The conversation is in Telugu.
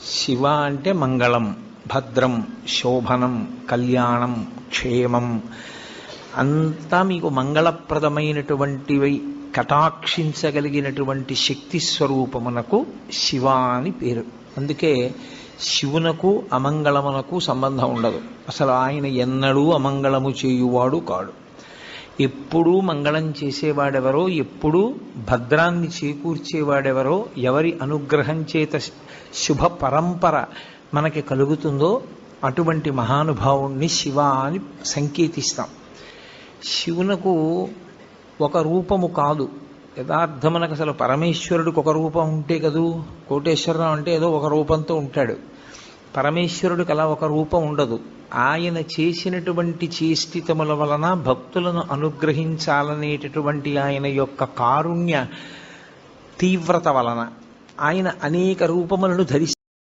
శివ అంటే మంగళం, భద్రం, శోభనం, కళ్యాణం, క్షేమం అంతా మీకు మంగళప్రదమైనటువంటివి కటాక్షించగలిగినటువంటి శక్తి స్వరూపమునకు శివ అని పేరు. అందుకే శివునకు అమంగళమునకు సంబంధం ఉండదు. అసలు ఆయన ఎన్నడూ అమంగళము చేయువాడు కాడు. ఎప్పుడూ మంగళం చేసేవాడెవరో, ఎప్పుడూ భద్రాన్ని చేకూర్చేవాడెవరో, ఎవరి అనుగ్రహం చేత శుభ పరంపర మనకి కలుగుతుందో అటువంటి మహానుభావుణ్ణి శివ అని సంకేతిస్తాం. శివునకు ఒక రూపము కాదు, యథార్థమునకు అసలు పరమేశ్వరుడికి ఒక రూపం ఉంటే కదూ. కోటేశ్వరరావు అంటే ఏదో ఒక రూపంతో ఉంటాడు. పరమేశ్వరుడికి అలా ఒక రూపం ఉండదు. ఆయన చేసినటువంటి చేష్టితముల వలన భక్తులను అనుగ్రహించాలనేటటువంటి ఆయన యొక్క కారుణ్య తీవ్రత వలన ఆయన అనేక రూపములను ధరిస్తారు.